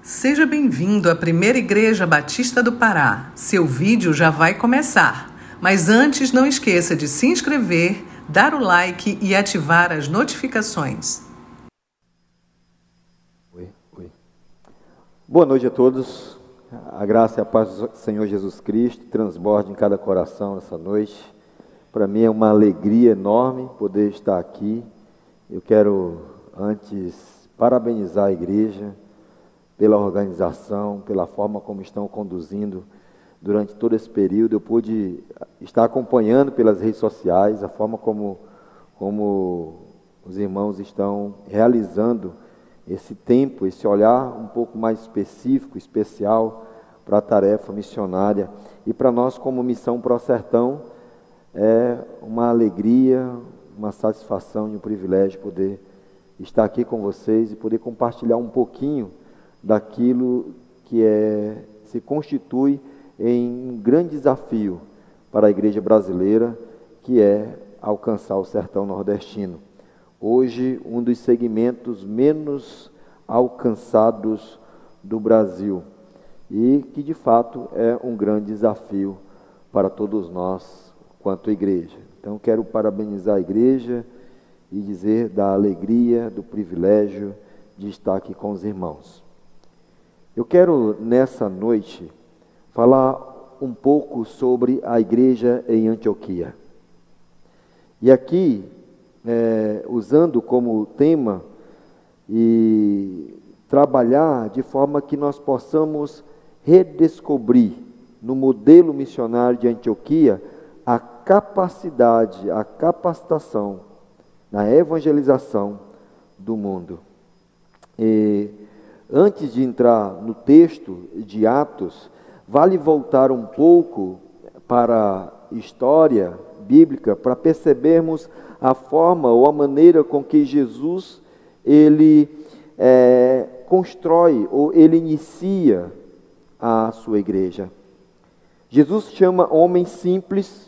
Seja bem-vindo à Primeira Igreja Batista do Pará. Seu vídeo já vai começar. Mas antes, não esqueça de se inscrever, dar o like e ativar as notificações. Boa noite a todos. A graça e a paz do Senhor Jesus Cristo transborde em cada coração essa noite. Para mim é uma alegria enorme poder estar aqui. Eu quero antes parabenizar a igreja pela organização, pela forma como estão conduzindo durante todo esse período. Eu pude estar acompanhando pelas redes sociais a forma como os irmãos estão realizando esse tempo, esse olhar um pouco mais específico, especial para a tarefa missionária. E para nós, como Missão Pro Sertão, é uma alegria, uma satisfação e um privilégio poder estar aqui com vocês e poder compartilhar um pouquinho daquilo que se constitui em um grande desafio para a igreja brasileira, que é alcançar o sertão nordestino. Hoje, um dos segmentos menos alcançados do Brasil e que, de fato, é um grande desafio para todos nós, quanto igreja. Então, quero parabenizar a igreja e dizer da alegria, do privilégio de estar aqui com os irmãos. Eu quero, nessa noite, falar um pouco sobre a igreja em Antioquia. E aqui, usando como tema e trabalhar de forma que nós possamos redescobrir no modelo missionário de Antioquia a capacidade, a capacitação na evangelização do mundo. Antes de entrar no texto de Atos, vale voltar um pouco para a história bíblica para percebermos a forma ou a maneira com que Jesus ele constrói ou ele inicia a sua igreja. Jesus chama homens simples,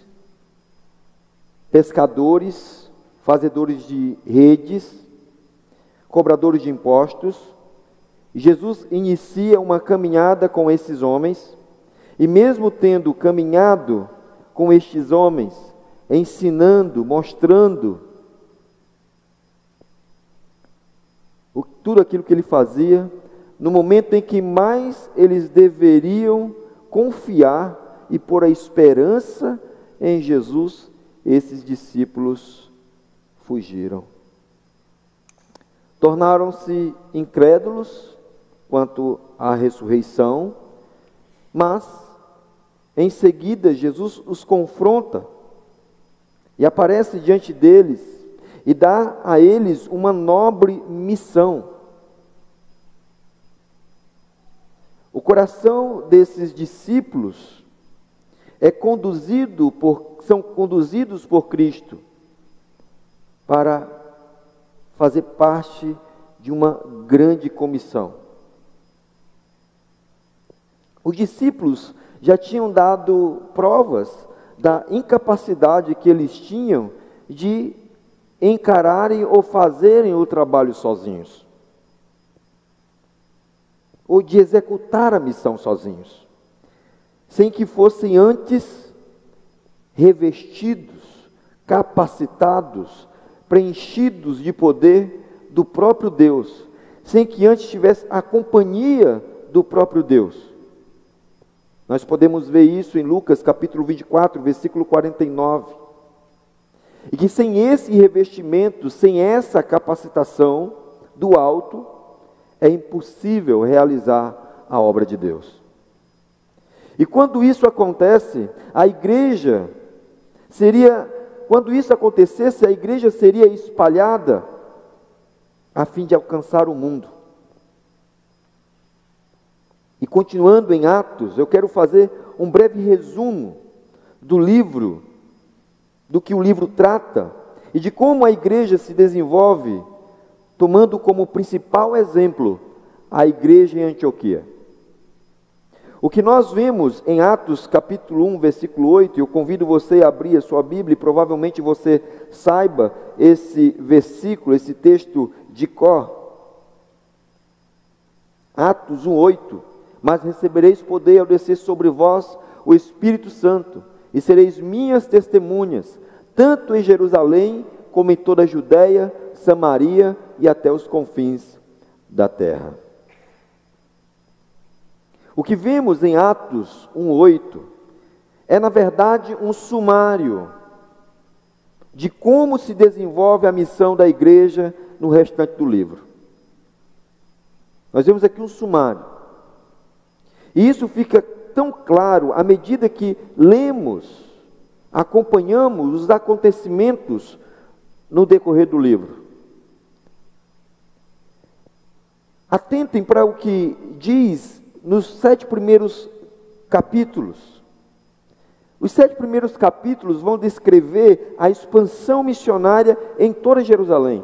pescadores, fazedores de redes, cobradores de impostos. Jesus inicia uma caminhada com esses homens, e mesmo tendo caminhado com estes homens, ensinando, mostrando tudo aquilo que ele fazia, no momento em que mais eles deveriam confiar e pôr a esperança em Jesus, esses discípulos fugiram. Tornaram-se incrédulos quanto à ressurreição, mas em seguida Jesus os confronta e aparece diante deles e dá a eles uma nobre missão. O coração desses discípulos são conduzidos por Cristo para fazer parte de uma grande comissão. Os discípulos já tinham dado provas da incapacidade que eles tinham de encararem ou fazerem o trabalho sozinhos, ou de executar a missão sozinhos, sem que fossem antes revestidos, capacitados, preenchidos de poder do próprio Deus, sem que antes tivesse a companhia do próprio Deus. Nós podemos ver isso em Lucas capítulo 24, versículo 49. E que sem esse revestimento, sem essa capacitação do alto, é impossível realizar a obra de Deus. E quando isso acontece, quando isso acontecesse, a igreja seria espalhada a fim de alcançar o mundo. E continuando em Atos, eu quero fazer um breve resumo do que o livro trata, e de como a igreja se desenvolve, tomando como principal exemplo a igreja em Antioquia. O que nós vemos em Atos capítulo 1, versículo 8, eu convido você a abrir a sua Bíblia, e provavelmente você saiba esse versículo, esse texto de cor. Atos 1:8, mas recebereis poder ao descer sobre vós o Espírito Santo, e sereis minhas testemunhas, tanto em Jerusalém, como em toda a Judéia, Samaria e até os confins da terra. O que vemos em Atos 1:8 é, na verdade, um sumário de como se desenvolve a missão da igreja no restante do livro. Nós vemos aqui um sumário. E isso fica tão claro à medida que lemos, acompanhamos os acontecimentos no decorrer do livro. Atentem para o que diz nos 7 primeiros capítulos. Os 7 primeiros capítulos vão descrever a expansão missionária em toda Jerusalém.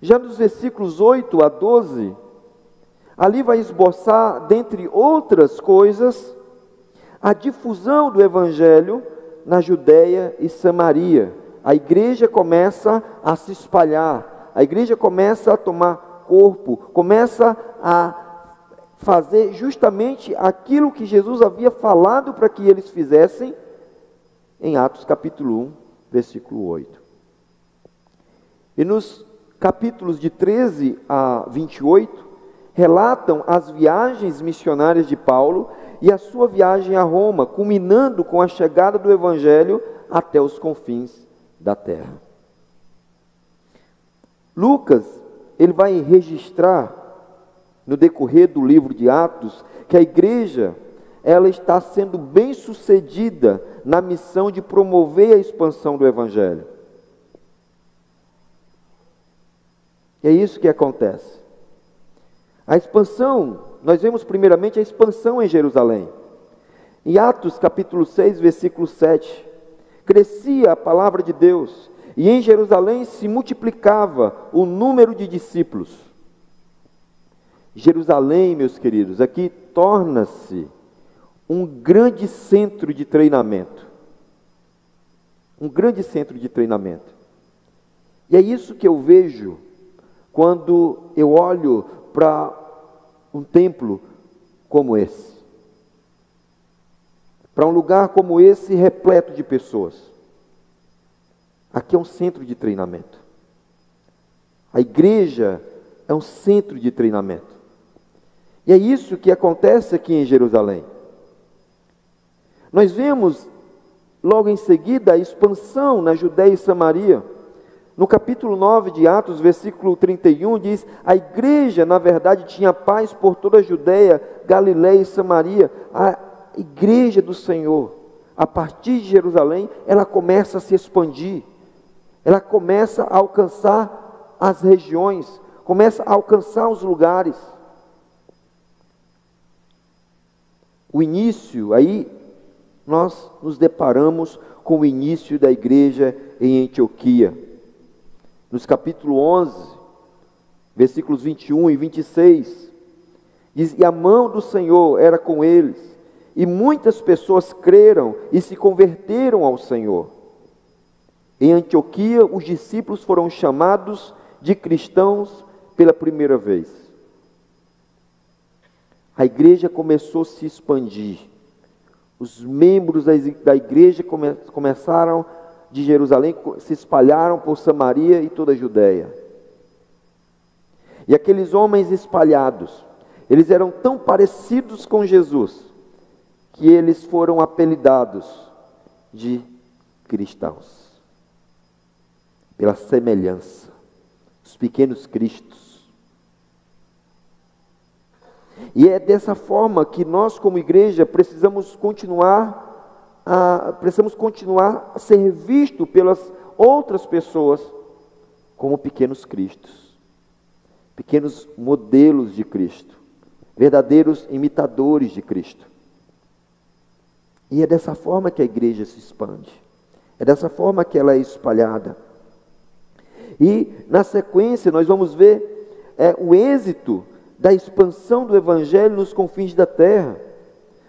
Já nos versículos 8 a 12, ali vai esboçar, dentre outras coisas, a difusão do Evangelho na Judéia e Samaria. A igreja começa a se espalhar, a igreja começa a tomar corpo, começa a fazer justamente aquilo que Jesus havia falado para que eles fizessem em Atos capítulo 1, versículo 8. E nos capítulos de 13 a 28, relatam as viagens missionárias de Paulo e a sua viagem a Roma, culminando com a chegada do Evangelho até os confins da terra. Lucas, ele vai registrar no decorrer do livro de Atos que a igreja, ela está sendo bem sucedida na missão de promover a expansão do Evangelho. É isso que acontece. A expansão, nós vemos primeiramente a expansão em Jerusalém. Em Atos capítulo 6, versículo 7, crescia a palavra de Deus, e em Jerusalém se multiplicava o número de discípulos. Jerusalém, meus queridos, aqui torna-se um grande centro de treinamento. Um grande centro de treinamento. E é isso que eu vejo quando eu olho para um templo como esse. Para um lugar como esse, repleto de pessoas. Aqui é um centro de treinamento. A igreja é um centro de treinamento. E é isso que acontece aqui em Jerusalém. Nós vemos logo em seguida a expansão na Judéia e Samaria. No capítulo 9 de Atos, versículo 31, diz: a igreja, na verdade, tinha paz por toda a Judéia, Galiléia e Samaria. A igreja do Senhor, a partir de Jerusalém, ela começa a se expandir. Ela começa a alcançar as regiões, começa a alcançar os lugares. O início, aí nós nos deparamos com o início da igreja em Antioquia. Nos capítulo 11, versículos 21 e 26, diz: e a mão do Senhor era com eles, e muitas pessoas creram e se converteram ao Senhor. Em Antioquia, os discípulos foram chamados de cristãos pela primeira vez. A igreja começou a se expandir. Os membros da igreja começaram de Jerusalém, se espalharam por Samaria e toda a Judéia. E aqueles homens espalhados, eles eram tão parecidos com Jesus, que eles foram apelidados de cristãos, pela semelhança, os pequenos cristos. E é dessa forma que nós, como igreja, precisamos continuar a ser vistos pelas outras pessoas como pequenos cristos, pequenos modelos de Cristo, verdadeiros imitadores de Cristo. E é dessa forma que a igreja se expande, é dessa forma que ela é espalhada. E na sequência nós vamos ver o êxito da expansão do Evangelho nos confins da terra.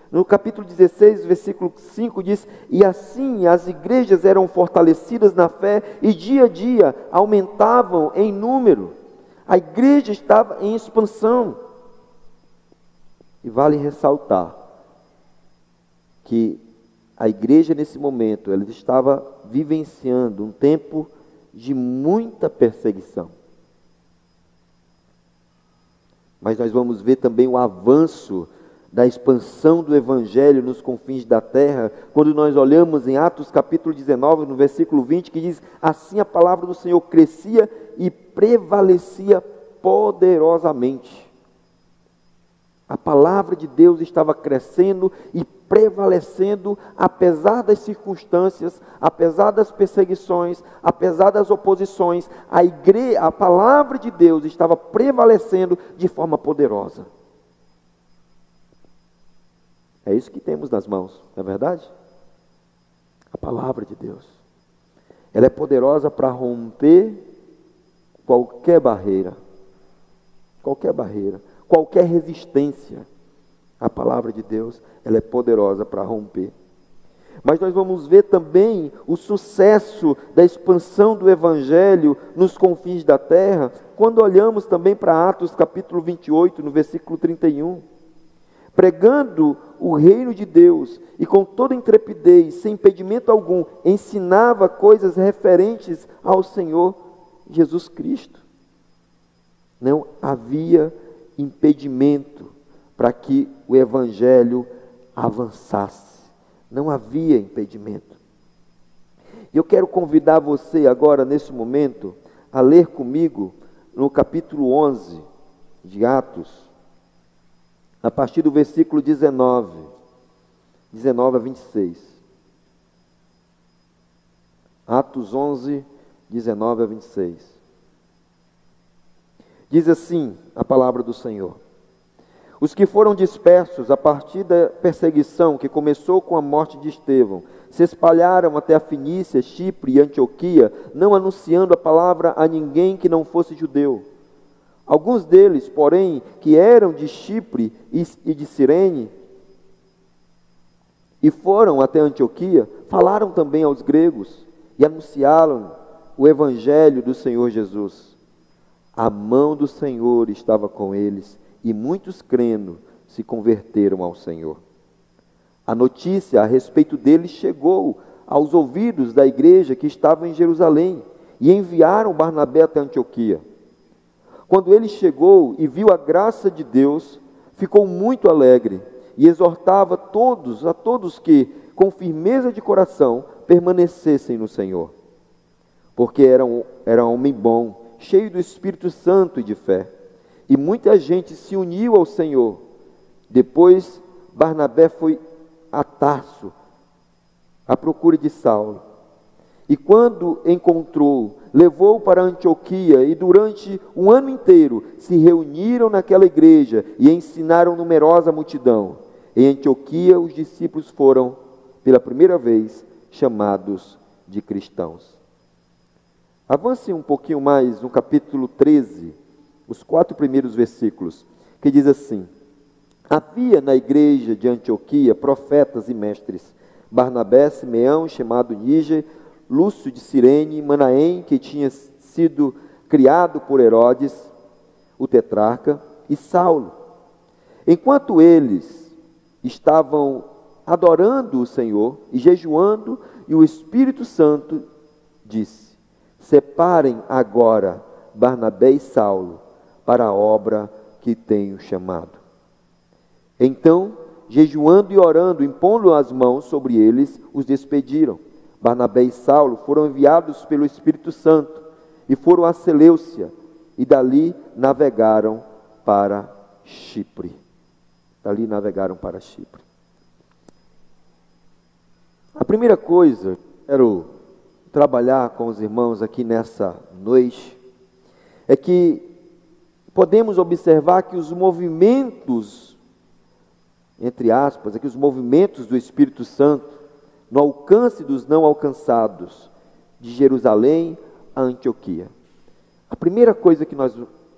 No capítulo 16, versículo 5 diz: e assim as igrejas eram fortalecidas na fé e dia a dia aumentavam em número. A igreja estava em expansão. E vale ressaltar que a igreja nesse momento, ela estava vivenciando um tempo de muita perseguição. Mas nós vamos ver também o avanço da expansão do Evangelho nos confins da terra, quando nós olhamos em Atos capítulo 19, no versículo 20, que diz: assim a palavra do Senhor crescia e prevalecia poderosamente. A palavra de Deus estava crescendo e prevalecendo, apesar das circunstâncias, apesar das perseguições, apesar das oposições. A palavra de Deus estava prevalecendo de forma poderosa. É isso que temos nas mãos, não é verdade? A palavra de Deus. Ela é poderosa para romper qualquer barreira, qualquer resistência. A palavra de Deus, ela é poderosa para romper. Mas nós vamos ver também o sucesso da expansão do Evangelho nos confins da terra, quando olhamos também para Atos capítulo 28, no versículo 31. Pregando o reino de Deus e com toda intrepidez, sem impedimento algum, ensinava coisas referentes ao Senhor Jesus Cristo. Não havia impedimento para que o Evangelho avançasse. Não havia impedimento. E eu quero convidar você agora, nesse momento, a ler comigo no capítulo 11 de Atos, a partir do versículo 19 a 26. Atos 11, 19 a 26. Diz assim a palavra do Senhor: os que foram dispersos a partir da perseguição que começou com a morte de Estevão, se espalharam até a Fenícia, Chipre e Antioquia, não anunciando a palavra a ninguém que não fosse judeu. Alguns deles, porém, que eram de Chipre e de Cirene, e foram até Antioquia, falaram também aos gregos e anunciaram o evangelho do Senhor Jesus. A mão do Senhor estava com eles, e muitos crendo se converteram ao Senhor. A notícia a respeito deles chegou aos ouvidos da igreja que estava em Jerusalém, e enviaram Barnabé até Antioquia. Quando ele chegou e viu a graça de Deus, ficou muito alegre e exortava a todos que, com firmeza de coração, permanecessem no Senhor. Porque era homem bom, cheio do Espírito Santo e de fé. E muita gente se uniu ao Senhor. Depois, Barnabé foi a Tarso, à procura de Saulo. E quando encontrou, levou-o para Antioquia, e durante um ano inteiro se reuniram naquela igreja e ensinaram numerosa multidão. Em Antioquia, os discípulos foram, pela primeira vez, chamados de cristãos. Avance um pouquinho mais no capítulo 13, os 4 primeiros versículos, que diz assim: havia na igreja de Antioquia profetas e mestres, Barnabé, Simeão, chamado Níger, Lúcio de Cirene, Manaém, que tinha sido criado por Herodes, o tetrarca, e Saulo. Enquanto eles estavam adorando o Senhor e jejuando, e o Espírito Santo disse: separem agora Barnabé e Saulo para a obra que tenho chamado. Então, jejuando e orando, impondo as mãos sobre eles, os despediram. Barnabé e Saulo foram enviados pelo Espírito Santo e foram a Seleucia, e dali navegaram para Chipre. A primeira coisa que quero trabalhar com os irmãos aqui nessa noite é que podemos observar que os movimentos, entre aspas, aqui os movimentos do Espírito Santo, no alcance dos não alcançados, de Jerusalém a Antioquia. A primeira coisa que nós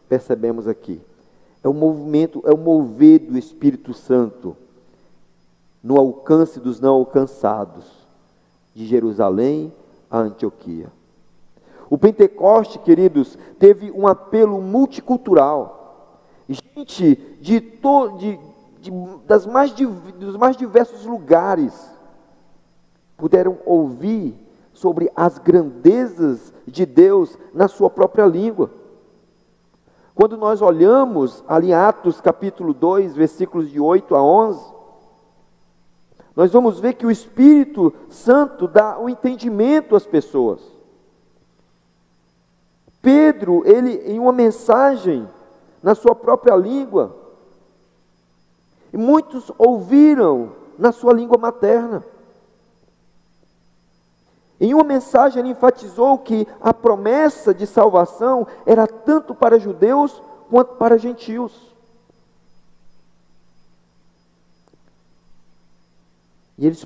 percebemos aqui é o movimento, é o mover do Espírito Santo no alcance dos não alcançados, de Jerusalém a Antioquia. O Pentecoste, queridos, teve um apelo multicultural. Gente dos mais diversos lugares puderam ouvir sobre as grandezas de Deus na sua própria língua. Quando nós olhamos ali em Atos capítulo 2, versículos de 8 a 11, nós vamos ver que o Espírito Santo dá o entendimento às pessoas. Pedro, ele em uma mensagem na sua própria língua, e muitos ouviram na sua língua materna. Em uma mensagem ele enfatizou que a promessa de salvação era tanto para judeus quanto para gentios. E eles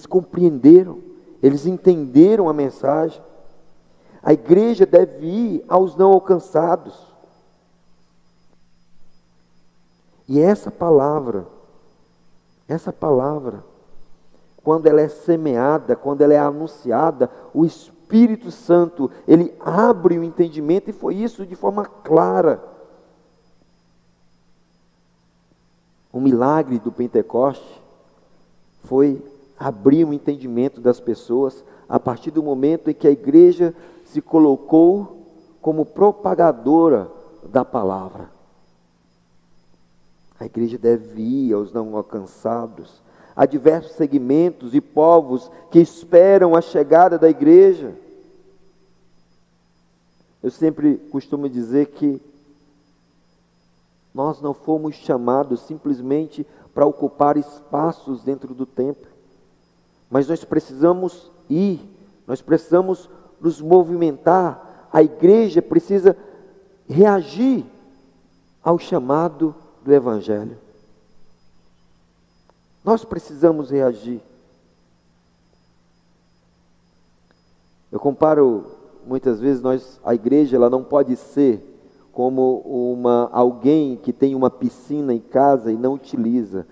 compreenderam, eles entenderam a mensagem. A igreja deve ir aos não alcançados. E essa palavra, quando ela é semeada, quando ela é anunciada, o Espírito Santo, ele abre o entendimento, e foi isso de forma clara. O milagre do Pentecoste foi abrir o entendimento das pessoas a partir do momento em que a igreja se colocou como propagadora da palavra. A igreja deve ir aos não alcançados. Há diversos segmentos e povos que esperam a chegada da igreja. Eu sempre costumo dizer que nós não fomos chamados simplesmente para ocupar espaços dentro do templo, mas nós precisamos ir, nós precisamos nos movimentar. A igreja precisa reagir ao chamado do Evangelho. Nós precisamos reagir. Eu comparo, muitas vezes, a igreja ela não pode ser como alguém que tem uma piscina em casa e não utiliza.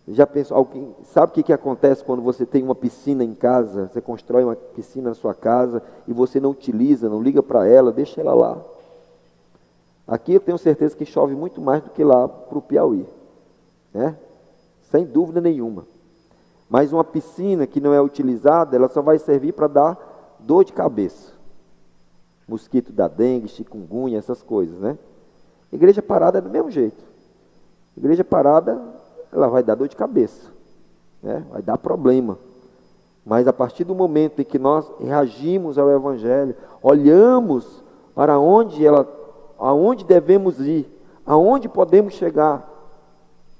Já pensou, sabe o que acontece quando você tem uma piscina em casa? Você constrói uma piscina na sua casa e você não utiliza, não liga para ela, deixa ela lá. Aqui eu tenho certeza que chove muito mais do que lá para o Piauí, né? Sem dúvida nenhuma. Mas uma piscina que não é utilizada, ela só vai servir para dar dor de cabeça. Mosquito da dengue, chikungunya, essas coisas, né? Igreja parada é do mesmo jeito. Igreja parada, ela vai dar dor de cabeça, né? Vai dar problema. Mas a partir do momento em que nós reagimos ao Evangelho, olhamos para aonde devemos ir, aonde podemos chegar,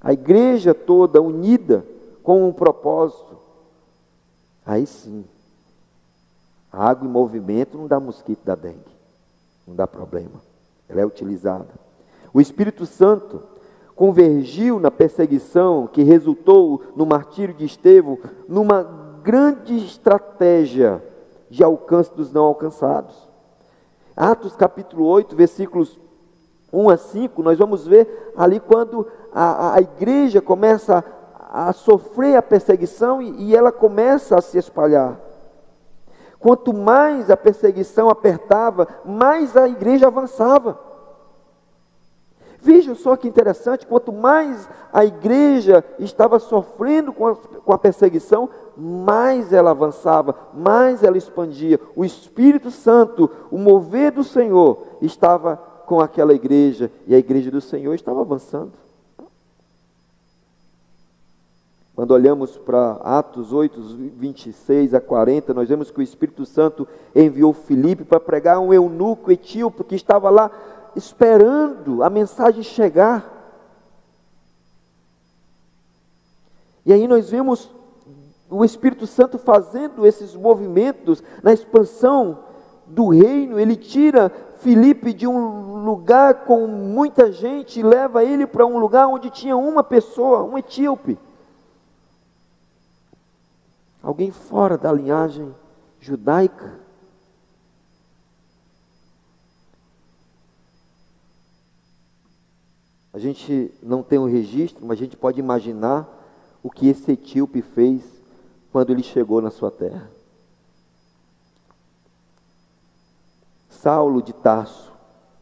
a igreja toda unida com um propósito, aí sim, a água em movimento não dá mosquito da dengue, não dá problema, ela é utilizada. O Espírito Santo convergiu na perseguição que resultou no martírio de Estevão, numa grande estratégia de alcance dos não alcançados. Atos capítulo 8, versículos 1 a 5, nós vamos ver ali quando a igreja começa a sofrer a perseguição e ela começa a se espalhar. Quanto mais a perseguição apertava, mais a igreja avançava. Vejam só que interessante, quanto mais a igreja estava sofrendo com a perseguição, mais ela avançava, mais ela expandia. O Espírito Santo, o mover do Senhor, estava com aquela igreja, e a igreja do Senhor estava avançando. Quando olhamos para Atos 8, 26 a 40, nós vemos que o Espírito Santo enviou Filipe para pregar a um eunuco etíope que estava lá esperando a mensagem chegar. E aí nós vemos o Espírito Santo fazendo esses movimentos na expansão do reino. Ele tira Filipe de um lugar com muita gente e leva ele para um lugar onde tinha uma pessoa, um etíope. Alguém fora da linhagem judaica. A gente não tem um registro, mas a gente pode imaginar o que esse etíope fez quando ele chegou na sua terra. Saulo de Tarso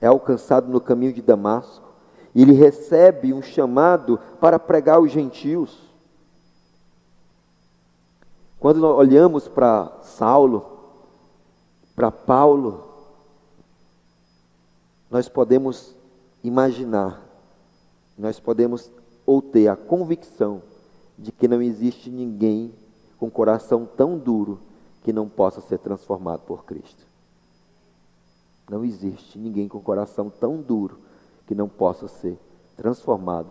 é alcançado no caminho de Damasco. Ele recebe um chamado para pregar aos gentios. Quando nós olhamos para Saulo, para Paulo, nós podemos imaginar, nós podemos ou ter a convicção de que não existe ninguém com coração tão duro que não possa ser transformado por Cristo. Não existe ninguém com coração tão duro que não possa ser transformado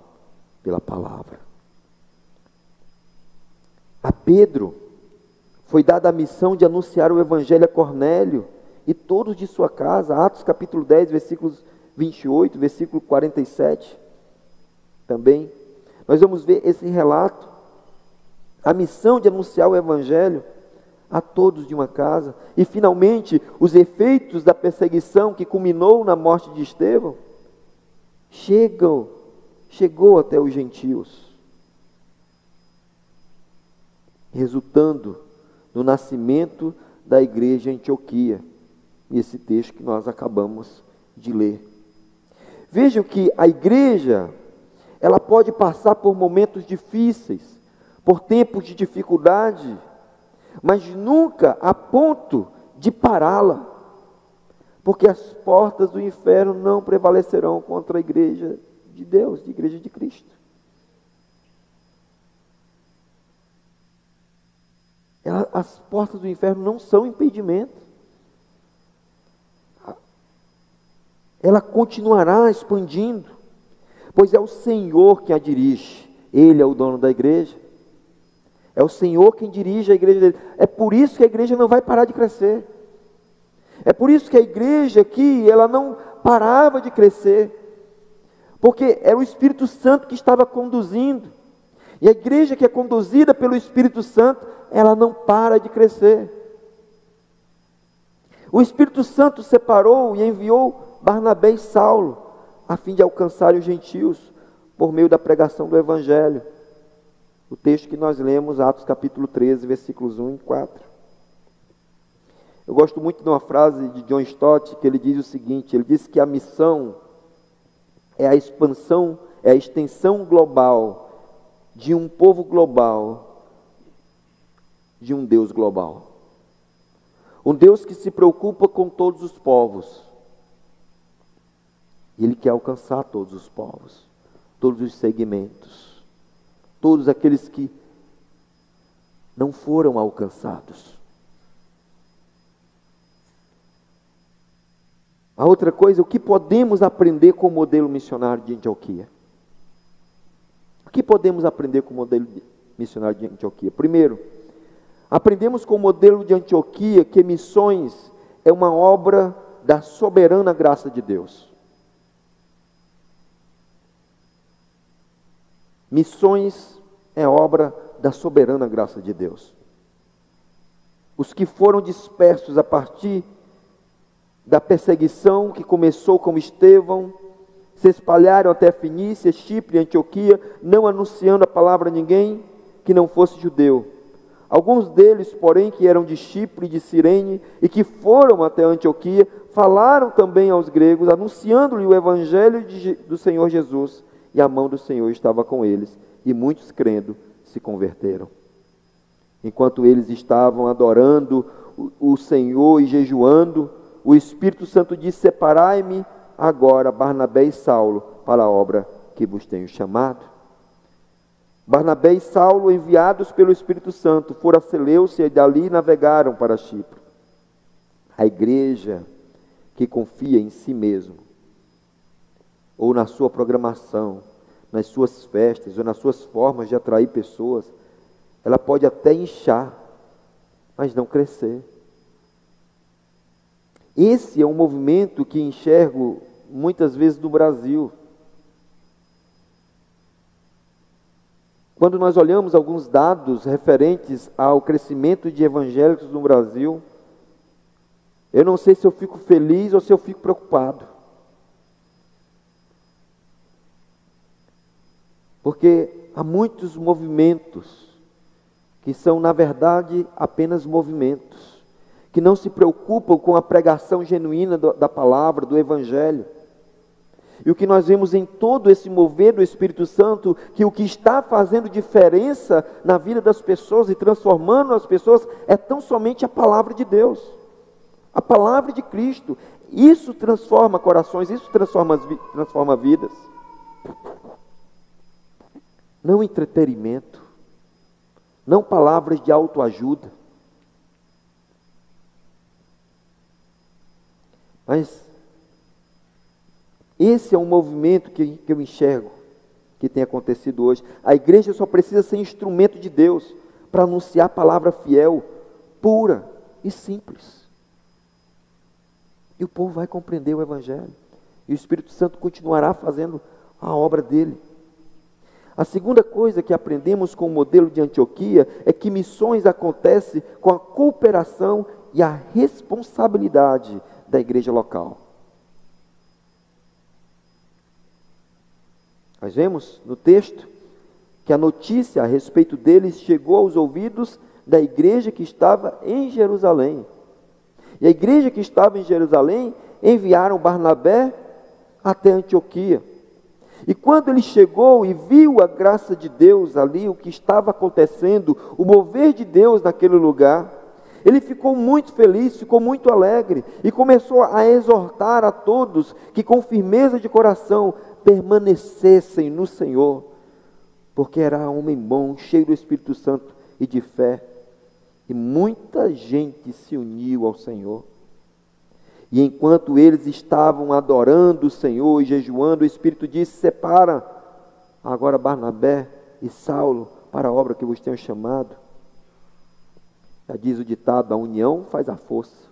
pela palavra. A Pedro foi dada a missão de anunciar o evangelho a Cornélio e todos de sua casa. Atos capítulo 10, versículos 28, versículo 47. Também nós vamos ver esse relato. A missão de anunciar o evangelho a todos de uma casa. E finalmente, os efeitos da perseguição que culminou na morte de Estevão chegou até os gentios, resultando no nascimento da igreja em Antioquia, esse texto que nós acabamos de ler. Vejam que a igreja, ela pode passar por momentos difíceis, por tempos de dificuldade, mas nunca a ponto de pará-la, porque as portas do inferno não prevalecerão contra a igreja de Deus, a igreja de Cristo. As portas do inferno não são impedimento. Ela continuará expandindo, pois é o Senhor quem a dirige. Ele é o dono da igreja. É o Senhor quem dirige a igreja dele. É por isso que a igreja não vai parar de crescer. É por isso que a igreja aqui, ela não parava de crescer. Porque era o Espírito Santo que estava conduzindo. E a igreja que é conduzida pelo Espírito Santo, ela não para de crescer. O Espírito Santo separou e enviou Barnabé e Saulo, a fim de alcançar os gentios, por meio da pregação do Evangelho. O texto que nós lemos, Atos capítulo 13, versículos 1 e 4. Eu gosto muito de uma frase de John Stott, que ele diz o seguinte, ele diz que a missão é a expansão, é a extensão global de um povo global, de um Deus global. Um Deus que se preocupa com todos os povos. E Ele quer alcançar todos os povos, todos os segmentos, todos aqueles que não foram alcançados. A outra coisa, o que podemos aprender com o modelo missionário de Antioquia? O que podemos aprender com o modelo missionário de Antioquia? Primeiro, aprendemos com o modelo de Antioquia que missões é uma obra da soberana graça de Deus. Missões é obra da soberana graça de Deus. Os que foram dispersos a partir da perseguição que começou com Estevão, se espalharam até Fenícia, Chipre e Antioquia, não anunciando a palavra a ninguém que não fosse judeu. Alguns deles, porém, que eram de Chipre e de Cirene e que foram até Antioquia, falaram também aos gregos, anunciando-lhe o evangelho do Senhor Jesus, e a mão do Senhor estava com eles, e muitos crendo se converteram. Enquanto eles estavam adorando o Senhor e jejuando, o Espírito Santo disse: separai-me agora Barnabé e Saulo para a obra que vos tenho chamado. Barnabé e Saulo, enviados pelo Espírito Santo, foram a Seleucia e dali navegaram para Chipre. A igreja que confia em si mesmo, ou na sua programação, nas suas festas, ou nas suas formas de atrair pessoas, ela pode até inchar, mas não crescer. Esse é um movimento que enxergo muitas vezes no Brasil. Quando nós olhamos alguns dados referentes ao crescimento de evangélicos no Brasil, eu não sei se eu fico feliz ou se eu fico preocupado. Porque há muitos movimentos que são, na verdade, apenas movimentos, que não se preocupam com a pregação genuína da palavra, do Evangelho. E o que nós vemos em todo esse mover do Espírito Santo, que o que está fazendo diferença na vida das pessoas e transformando as pessoas, é tão somente a palavra de Deus, a palavra de Cristo. Isso transforma corações, isso transforma vidas. Não entretenimento, não palavras de autoajuda, mas esse é um movimento que eu enxergo, que tem acontecido hoje. A igreja só precisa ser instrumento de Deus para anunciar a palavra fiel, pura e simples. E o povo vai compreender o Evangelho. E o Espírito Santo continuará fazendo a obra dele. A segunda coisa que aprendemos com o modelo de Antioquia é que missões acontecem com a cooperação e a responsabilidade da igreja local. Nós vemos no texto que a notícia a respeito deles chegou aos ouvidos da igreja que estava em Jerusalém. E a igreja que estava em Jerusalém enviaram Barnabé até Antioquia. E quando ele chegou e viu a graça de Deus ali, o que estava acontecendo, o mover de Deus naquele lugar, ele ficou muito feliz, ficou muito alegre e começou a exortar a todos que com firmeza de coração permanecessem no Senhor, porque era homem bom, cheio do Espírito Santo e de fé. E muita gente se uniu ao Senhor. E enquanto eles estavam adorando o Senhor e jejuando, o Espírito disse: separa agora Barnabé e Saulo para a obra que vos tenho chamado. Já diz o ditado: a união faz a força.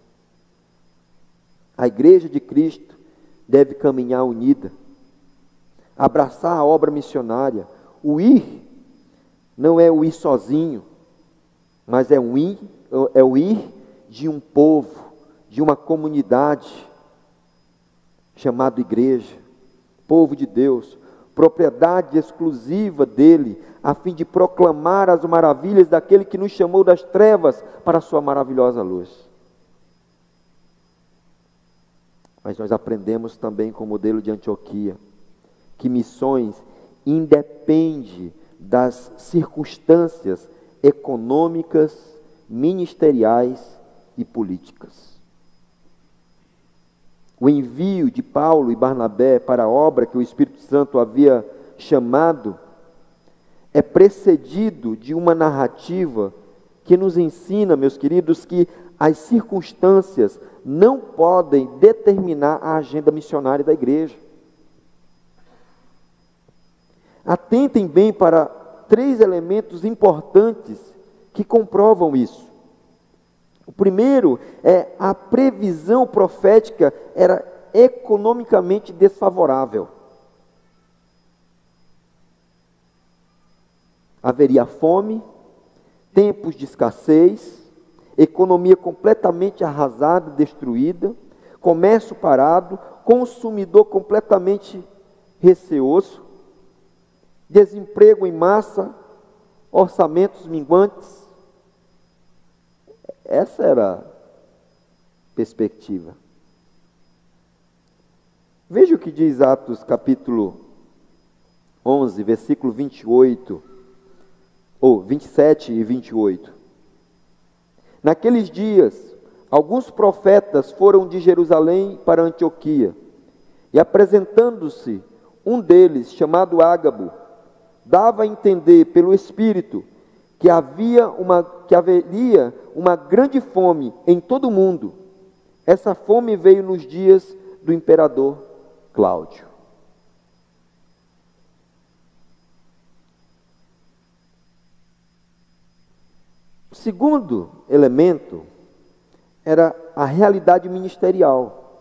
A igreja de Cristo deve caminhar unida, abraçar a obra missionária. O ir não é o ir sozinho, mas é o ir de um povo, de uma comunidade chamado igreja, povo de Deus, propriedade exclusiva dele, a fim de proclamar as maravilhas daquele que nos chamou das trevas para a sua maravilhosa luz. Mas nós aprendemos também com o modelo de Antioquia, que missões independem das circunstâncias econômicas, ministeriais e políticas. O envio de Paulo e Barnabé para a obra que o Espírito Santo havia chamado é precedido de uma narrativa que nos ensina, meus queridos, que as circunstâncias não podem determinar a agenda missionária da igreja. Atentem bem para 3 elementos importantes que comprovam isso. O primeiro é a previsão profética era economicamente desfavorável. Haveria fome, tempos de escassez, economia completamente arrasada, destruída, comércio parado, consumidor completamente receoso, desemprego em massa, orçamentos minguantes. Essa era a perspectiva. Veja o que diz Atos capítulo 11, versículo 28, ou 27 e 28. Naqueles dias, alguns profetas foram de Jerusalém para Antioquia, e apresentando-se um deles, chamado Ágabo, dava a entender pelo Espírito que haveria uma grande fome em todo o mundo. Essa fome veio nos dias do imperador Cláudio. O segundo elemento era a realidade ministerial.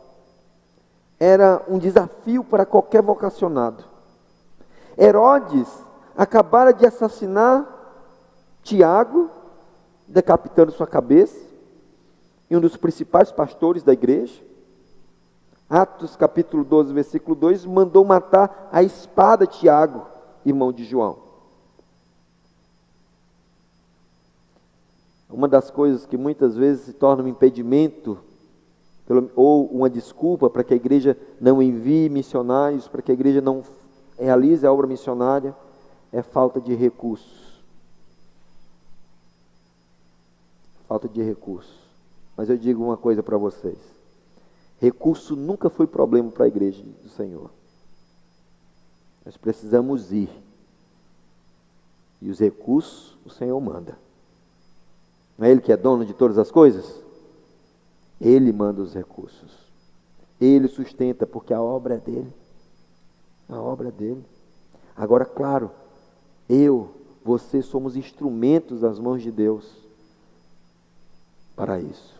Era um desafio para qualquer vocacionado. Herodes acabara de assassinar Tiago, decapitando sua cabeça, e um dos principais pastores da igreja. Atos capítulo 12, versículo 2, mandou matar a espada Tiago, irmão de João. uma das coisas que muitas vezes se torna um impedimento ou uma desculpa para que a igreja não envie missionários, para que a igreja não realize a obra missionária, é falta de recursos. Falta de recursos. Mas eu digo uma coisa para vocês: recurso nunca foi problema para a igreja do Senhor. Nós precisamos ir. E os recursos o Senhor manda. Não é Ele que é dono de todas as coisas? Ele manda os recursos. Ele sustenta, porque a obra é dele. A obra é dele. Agora, claro, você somos instrumentos das mãos de Deus para isso.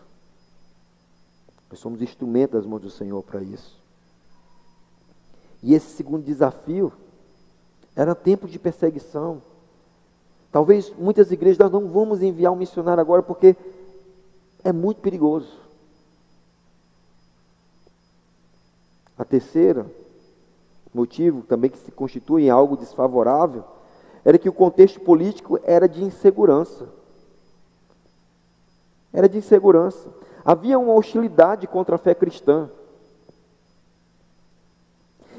Nós somos instrumentos das mãos do Senhor para isso. E esse segundo desafio era tempo de perseguição. Talvez muitas igrejas nós não vamos enviar um missionário agora porque é muito perigoso. A terceira motivo também que se constitui em algo desfavorável era que o contexto político era de insegurança. Era de insegurança. Havia uma hostilidade contra a fé cristã,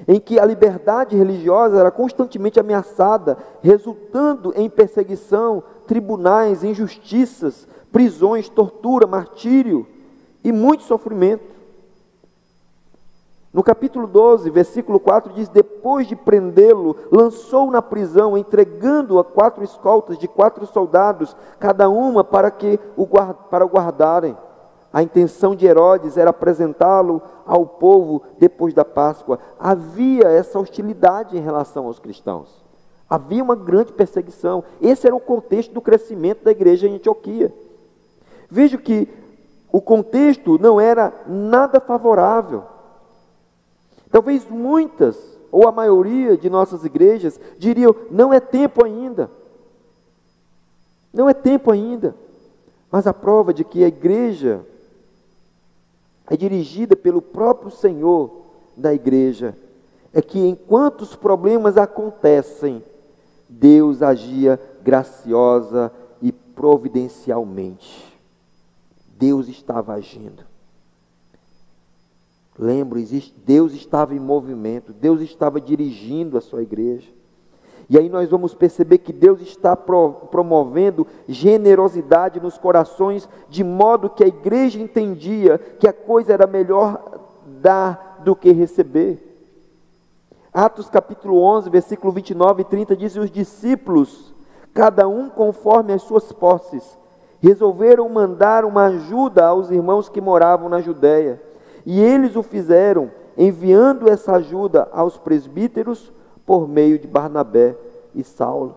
em que a liberdade religiosa era constantemente ameaçada, resultando em perseguição, tribunais, injustiças, prisões, tortura, martírio e muito sofrimento. No capítulo 12, versículo 4 diz: depois de prendê-lo, lançou na prisão, entregando-o a 4 escoltas de 4 soldados, cada uma para o guardarem. A intenção de Herodes era apresentá-lo ao povo depois da Páscoa. Havia essa hostilidade em relação aos cristãos. Havia uma grande perseguição. Esse era o contexto do crescimento da igreja em Antioquia. Veja que o contexto não era nada favorável. Talvez muitas, ou a maioria de nossas igrejas, diriam: não é tempo ainda. Não é tempo ainda. Mas a prova de que a igreja é dirigida pelo próprio Senhor da igreja é que enquanto os problemas acontecem, Deus agia graciosa e providencialmente. Deus estava agindo. Deus estava em movimento, Deus estava dirigindo a sua igreja. E aí nós vamos perceber que Deus está promovendo generosidade nos corações, de modo que a igreja entendia que a coisa era melhor dar do que receber. Atos capítulo 11, versículo 29 e 30 diz: os discípulos, cada um conforme as suas posses, resolveram mandar uma ajuda aos irmãos que moravam na Judéia. E eles o fizeram, enviando essa ajuda aos presbíteros por meio de Barnabé e Saulo.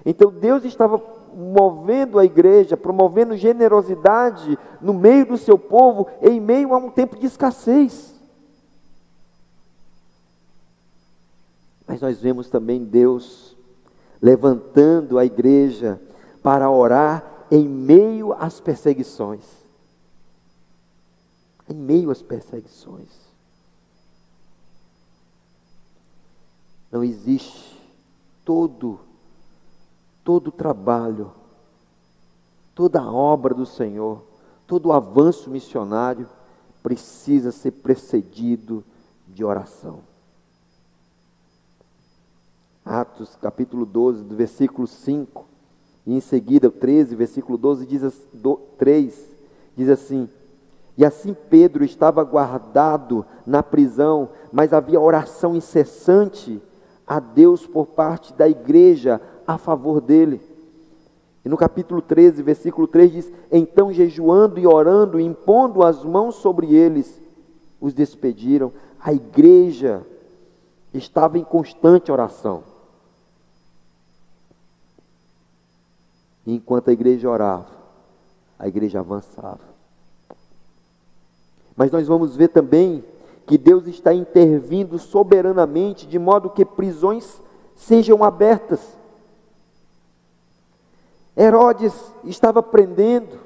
Então Deus estava movendo a igreja, promovendo generosidade no meio do seu povo, em meio a um tempo de escassez. Mas nós vemos também Deus levantando a igreja para orar em meio às perseguições. Em meio às perseguições. Não existe todo o trabalho, toda a obra do Senhor, todo o avanço missionário precisa ser precedido de oração. Atos capítulo 12, do versículo 5, e em seguida o 13, versículo 12, 3, diz assim: e assim Pedro estava guardado na prisão, mas havia oração incessante a Deus por parte da igreja a favor dele. E no capítulo 13, versículo 3 diz: então jejuando e orando, impondo as mãos sobre eles, os despediram. A igreja estava em constante oração. E enquanto a igreja orava, a igreja avançava. Mas nós vamos ver também que Deus está intervindo soberanamente, de modo que prisões sejam abertas. Herodes estava prendendo,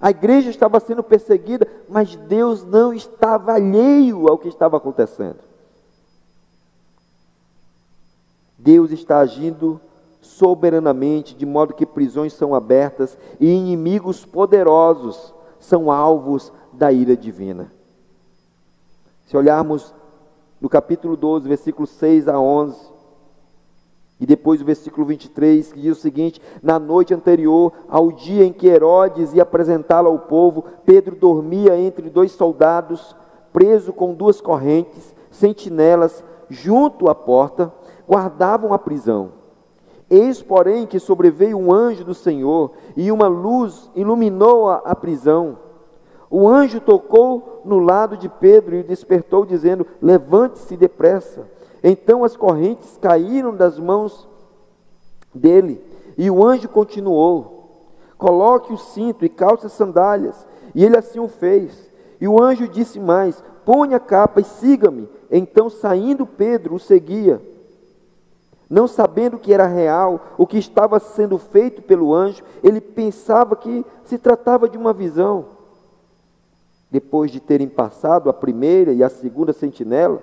a igreja estava sendo perseguida, mas Deus não estava alheio ao que estava acontecendo. Deus está agindo soberanamente, de modo que prisões são abertas e inimigos poderosos são alvos da ira divina. Se olharmos no capítulo 12, versículos 6 a 11, e depois o versículo 23, que diz o seguinte: na noite anterior ao dia em que Herodes ia apresentá-lo ao povo, Pedro dormia entre 2 soldados, preso com 2 correntes, sentinelas junto à porta, guardavam a prisão. Eis, porém, que sobreveio um anjo do Senhor, e uma luz iluminou a prisão. O anjo tocou no lado de Pedro e o despertou, dizendo: levante-se depressa. Então as correntes caíram das mãos dele, e o anjo continuou: coloque o cinto e calce as sandálias. E ele assim o fez. E o anjo disse mais: ponha a capa e siga-me. Então, saindo, Pedro o seguia, não sabendo que era real o que estava sendo feito pelo anjo. Ele pensava que se tratava de uma visão. Depois de terem passado a primeira e a segunda sentinela,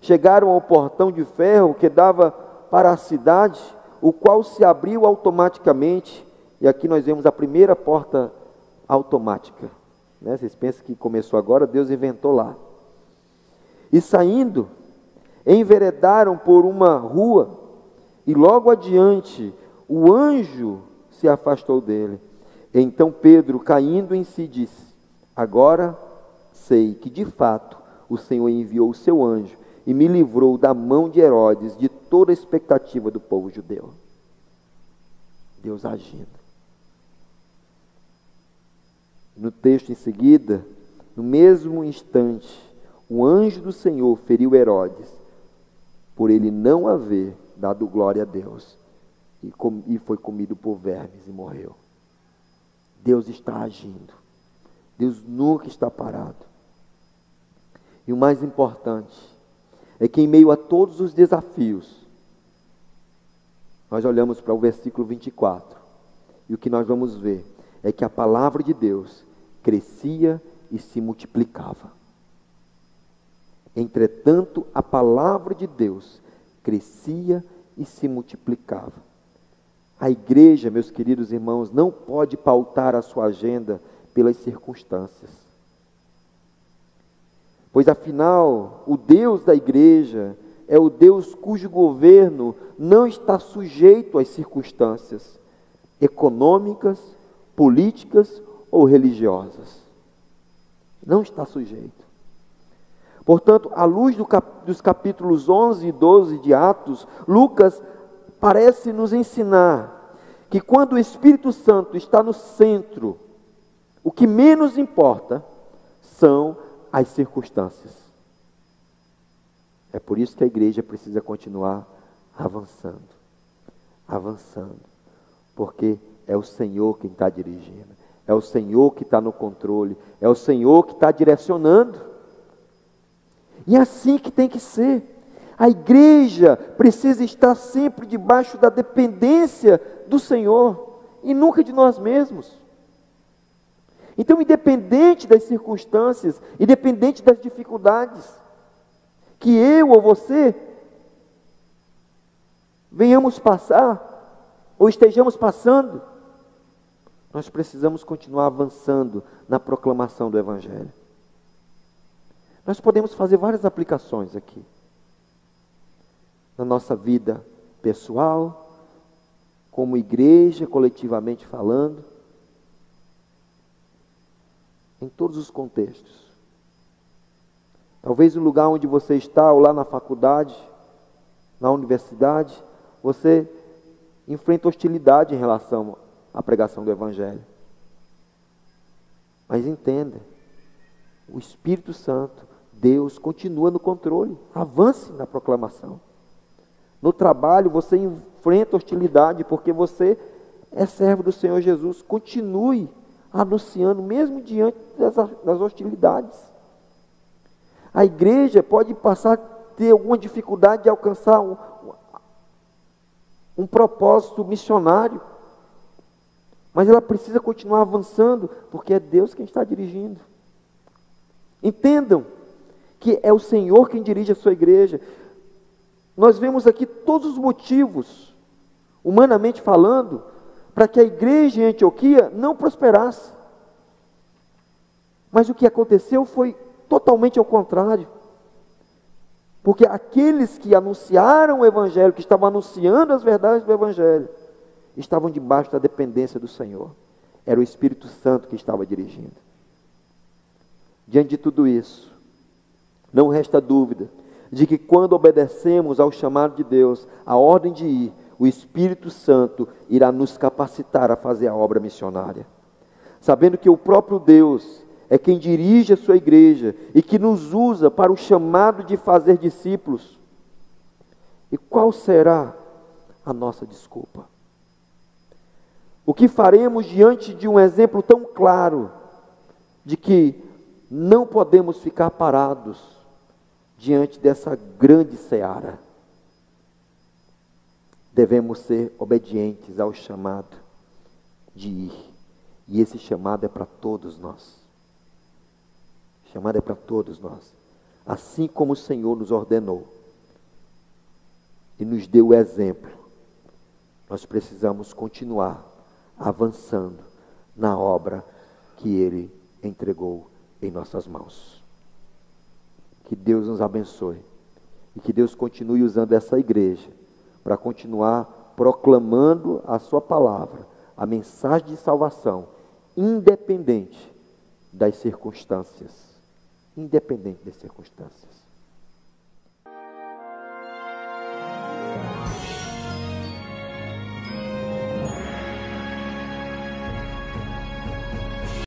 chegaram ao portão de ferro que dava para a cidade, o qual se abriu automaticamente. E aqui nós vemos a primeira porta automática, né? Vocês pensam que começou agora? Deus inventou lá. E saindo, enveredaram por uma rua, e logo adiante o anjo se afastou dele. Então Pedro, caindo em si, disse: agora sei que de fato o Senhor enviou o seu anjo e me livrou da mão de Herodes, de toda a expectativa do povo judeu. Deus agindo. No texto em seguida, no mesmo instante, o anjo do Senhor feriu Herodes, por ele não haver dado glória a Deus, e foi comido por vermes e morreu. Deus está agindo. Deus nunca está parado. E o mais importante é que em meio a todos os desafios, nós olhamos para o versículo 24, e o que nós vamos ver é que a palavra de Deus crescia e se multiplicava. Entretanto, a palavra de Deus crescia e se multiplicava. A igreja, meus queridos irmãos, não pode pautar a sua agenda pelas circunstâncias. Pois afinal, o Deus da igreja é o Deus cujo governo não está sujeito às circunstâncias econômicas, políticas ou religiosas. Não está sujeito. Portanto, à luz dos capítulos 11 e 12 de Atos, Lucas parece nos ensinar que quando o Espírito Santo está no centro, o que menos importa são as circunstâncias. É por isso que a igreja precisa continuar avançando, porque é o Senhor quem está dirigindo, é o Senhor que está no controle, é o Senhor que está direcionando. E é assim que tem que ser. A igreja precisa estar sempre debaixo da dependência do Senhor e nunca de nós mesmos. Então, independente das circunstâncias, independente das dificuldades que eu ou você venhamos passar ou estejamos passando, nós precisamos continuar avançando na proclamação do Evangelho. Nós podemos fazer várias aplicações aqui. Na nossa vida pessoal, como igreja, coletivamente falando, em todos os contextos. Talvez no lugar onde você está, ou lá na faculdade, na universidade, você enfrenta hostilidade em relação à pregação do Evangelho. Mas entenda, o Espírito Santo, Deus, continua no controle. Avance na proclamação. No trabalho você enfrenta hostilidade porque você é servo do Senhor Jesus. Continue anunciando, mesmo diante das hostilidades. A igreja pode passar a ter alguma dificuldade de alcançar um propósito missionário, mas ela precisa continuar avançando, porque é Deus quem está dirigindo. Entendam que é o Senhor quem dirige a sua igreja. Nós vemos aqui todos os motivos, humanamente falando, para que a igreja em Antioquia não prosperasse. Mas o que aconteceu foi totalmente ao contrário. Porque aqueles que anunciaram o Evangelho, que estavam anunciando as verdades do Evangelho, estavam debaixo da dependência do Senhor. Era o Espírito Santo que estava dirigindo. Diante de tudo isso, não resta dúvida de que quando obedecemos ao chamado de Deus, a ordem de ir, o Espírito Santo irá nos capacitar a fazer a obra missionária. Sabendo que o próprio Deus é quem dirige a sua igreja e que nos usa para o chamado de fazer discípulos. E qual será a nossa desculpa? O que faremos diante de um exemplo tão claro de que não podemos ficar parados diante dessa grande seara? Devemos ser obedientes ao chamado de ir. E esse chamado é para todos nós. O chamado é para todos nós. Assim como o Senhor nos ordenou e nos deu o exemplo, nós precisamos continuar avançando na obra que Ele entregou em nossas mãos. Que Deus nos abençoe e que Deus continue usando essa igreja para continuar proclamando a sua palavra, a mensagem de salvação, independente das circunstâncias. Independente das circunstâncias.